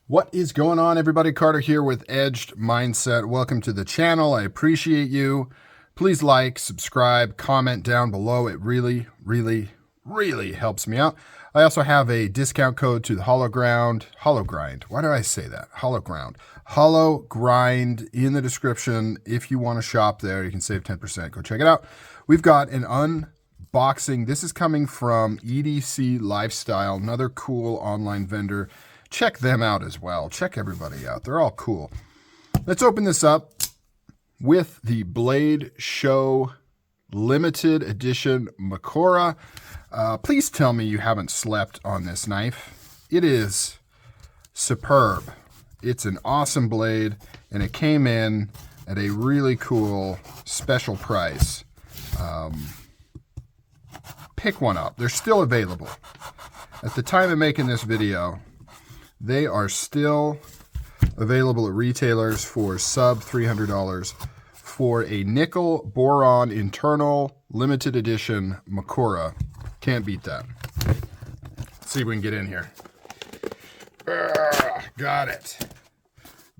What is going on, everybody? Carter here with Edged Mindset. Welcome to the channel. I appreciate you. Please like, subscribe, comment down below. It really, really, really helps me out. I also have a discount code to the Hollow Grind. Why do I say that? Hollow Grind in the description. If you want to shop there, you can save 10%. Go check it out. We've got an unboxing. This is coming from EDC Lifestyle, another cool online vendor. Check them out as well. Check everybody out. They're all cool. Let's open this up with the Blade Show Limited Edition Makora. Please tell me you haven't slept on this knife. It is superb. It's an awesome blade, and it came in at a really cool special price. Pick one up. They're still available. At the time of making this video, they are still available at retailers for sub $300 for a nickel boron internal limited edition Makora. Can't beat that. Let's see if we can get in here. Got it.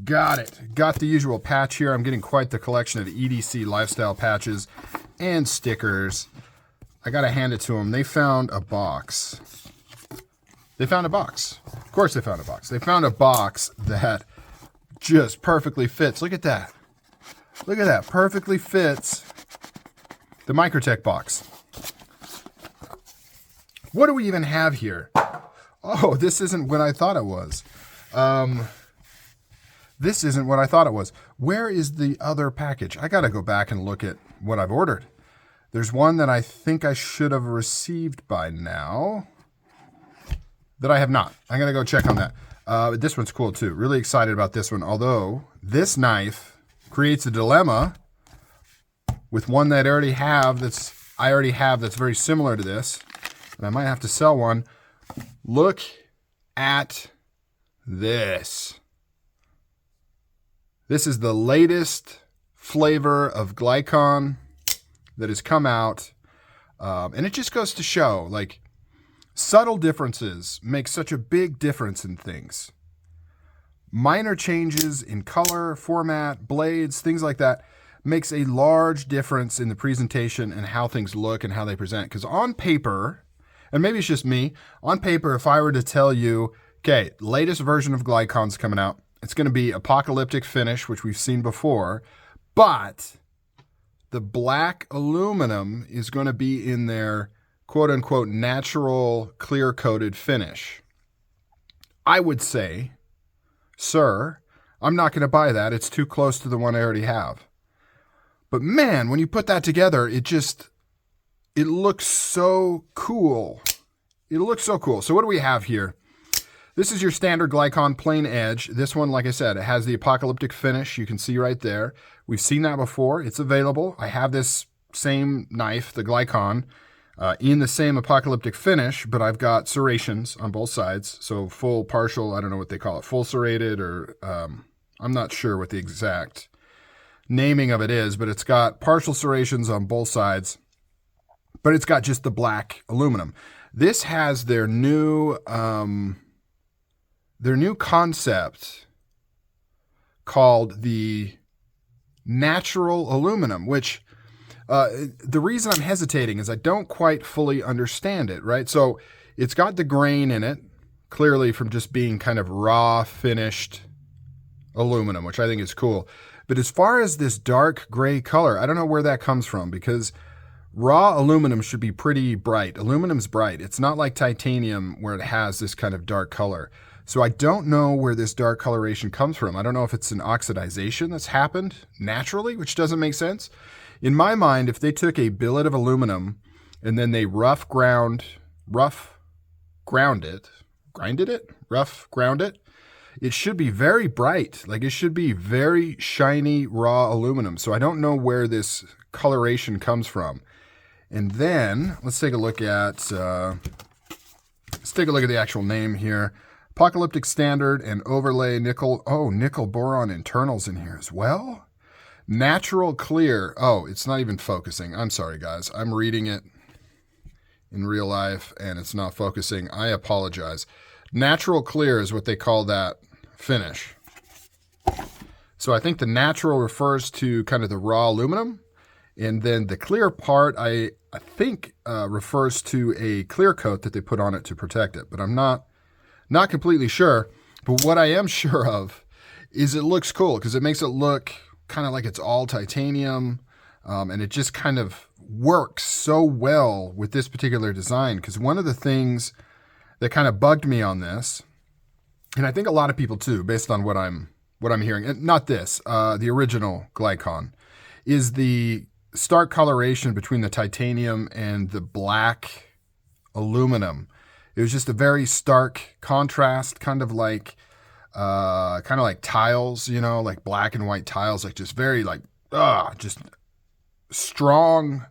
Got the usual patch here. I'm getting quite the collection of EDC lifestyle patches and stickers. I gotta hand it to them. They found a box. Of course they found a box. They found a box that just perfectly fits. Look at that. Perfectly fits the Microtech box. What do we even have here? Oh, this isn't what I thought it was. Where is the other package? I got to go back and look at what I've ordered. There's one that I think I should have received by now that I have not. I'm going to go check on that. This one's cool too. Really excited about this one. Although this knife creates a dilemma with one that I already have that's very similar to this. And I might have to sell one. Look at this. This is the latest flavor of Glykon that has come out. And it just goes to show, like, subtle differences make such a big difference in things. Minor changes in color, format, blades, things like that makes a large difference in the presentation and how things look and how they present. Because on paper, and maybe it's just me, on paper, if I were to tell you, okay, latest version of Glykon's coming out, it's going to be apocalyptic finish, which we've seen before, but the black aluminum is going to be in their quote-unquote natural clear-coated finish. I would say, sir, I'm not going to buy that. It's too close to the one I already have. But man, when you put that together, it looks so cool. So what do we have here? This is your standard Glykon plain edge. This one, like I said, it has the apocalyptic finish. You can see right there. We've seen that before. It's available. I have this same knife, the Glykon, in the same apocalyptic finish, but I've got serrations on both sides. So full, partial, I don't know what they call it, full serrated, or I'm not sure what the exact naming of it is, but it's got partial serrations on both sides, but it's got just the black aluminum. This has their new concept called the natural aluminum, which the reason I'm hesitating is I don't quite fully understand it, right? So it's got the grain in it, clearly from just being kind of raw finished aluminum, which I think is cool. But as far as this dark gray color, I don't know where that comes from, because raw aluminum should be pretty bright. Aluminum's bright. It's not like titanium where it has this kind of dark color. So I don't know where this dark coloration comes from. I don't know if it's an oxidization that's happened naturally, which doesn't make sense. In my mind, if they took a billet of aluminum and then they rough ground it, it should be very bright. Like, it should be very shiny, raw aluminum. So I don't know where this coloration comes from. And then let's take a look at the actual name here. Apocalyptic Standard and Overlay Nickel. Oh, nickel boron internals in here as well. Natural Clear. Oh, it's not even focusing. I'm sorry, guys. I'm reading it in real life and it's not focusing. I apologize. Natural Clear is what they call that finish. So I think the natural refers to kind of the raw aluminum, and then the clear part I think refers to a clear coat that they put on it to protect it, but I'm not completely sure. But what I am sure of is it looks cool because it makes it look kind of like it's all titanium, and it just kind of works so well with this particular design. Because one of the things that kind of bugged me on this, and I think a lot of people too, based on what I'm hearing, and not this, the original Glykon, is the stark coloration between the titanium and the black aluminum. It was just a very stark contrast, kind of like tiles, you know, like black and white tiles, like just very like, just strong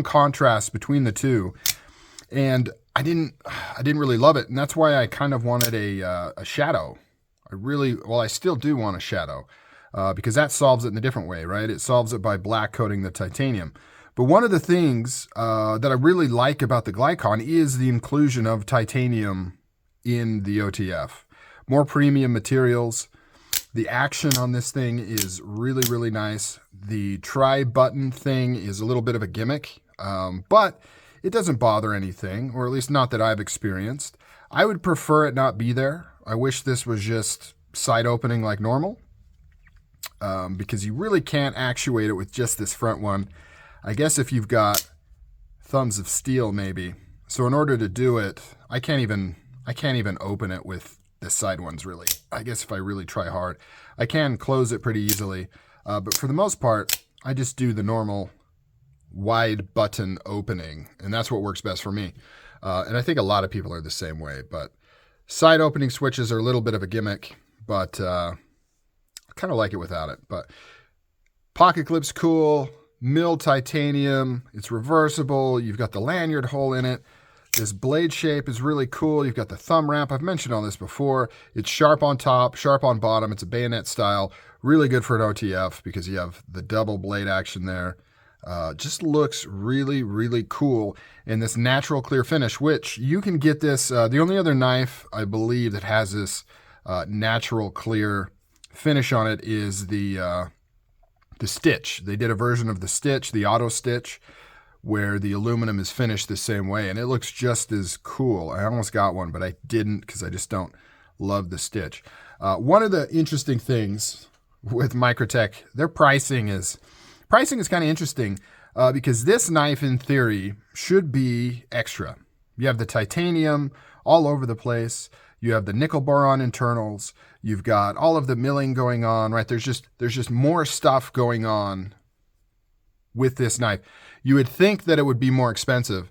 contrast between the two. And I didn't really love it. And that's why I kind of wanted a shadow. I still do want a shadow, because that solves it in a different way, right? It solves it by black coating the titanium. But one of the things that I really like about the Glykon is the inclusion of titanium in the OTF. More premium materials. The action on this thing is really, really nice. The tri-button thing is a little bit of a gimmick, but it doesn't bother anything, or at least not that I've experienced. I would prefer it not be there. I wish this was just side opening like normal, because you really can't actuate it with just this front one. I guess if you've got thumbs of steel, maybe. So in order to do it, I can't even open it with the side ones, really. I guess if I really try hard, I can close it pretty easily. But for the most part, I just do the normal wide button opening, and that's what works best for me. And I think a lot of people are the same way, but side opening switches are a little bit of a gimmick, but I kind of like it without it. But pocket clip's cool, milled titanium, it's reversible, you've got the lanyard hole in it. This blade shape is really cool. You've got the thumb ramp. I've mentioned all this before. It's sharp on top, sharp on bottom. It's a bayonet style. Really good for an OTF because you have the double blade action there. Just looks really, really cool. And this natural clear finish, which you can get this, the only other knife I believe that has this natural clear finish on it is the stitch. They did a version of the stitch, the auto stitch, where the aluminum is finished the same way, and it looks just as cool. I almost got one, but I didn't because I just don't love the stitch. One of the interesting things with Microtech, their pricing is kind of interesting because this knife, in theory, should be extra. You have the titanium all over the place. You have the nickel boron internals. You've got all of the milling going on, right? There's just more stuff going on with this knife. You would think that it would be more expensive,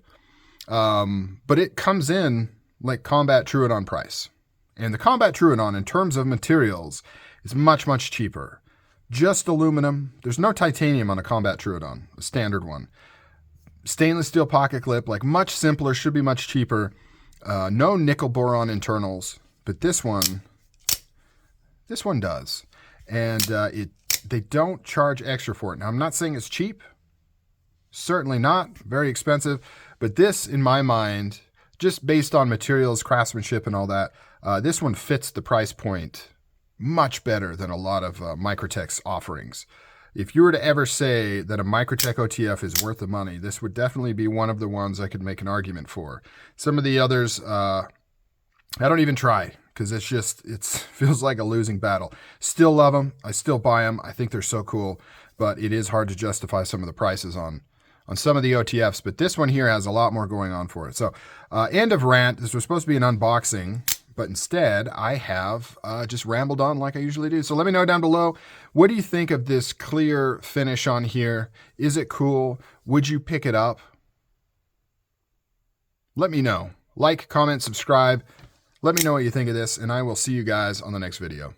but it comes in like Combat Truidon price. And the Combat Truidon, in terms of materials, is much, much cheaper. Just aluminum. There's no titanium on a Combat Truidon, a standard one. Stainless steel pocket clip, like much simpler, should be much cheaper. No nickel boron internals, but this one does. And they don't charge extra for it. Now, I'm not saying it's cheap. Certainly not. Very expensive. But this, in my mind, just based on materials, craftsmanship, and all that, this one fits the price point much better than a lot of Microtech's offerings. If you were to ever say that a Microtech OTF is worth the money, this would definitely be one of the ones I could make an argument for. Some of the others, I don't even try because it feels like a losing battle. Still love them. I still buy them. I think they're so cool, but it is hard to justify some of the prices on some of the OTFs. But this one here has a lot more going on for it. So end of rant. This was supposed to be an unboxing, but instead I have just rambled on like I usually do. So let me know down below, what do you think of this clear finish on here? Is it cool? Would you pick it up? Let me know. Like, comment, subscribe. Let me know what you think of this, and I will see you guys on the next video.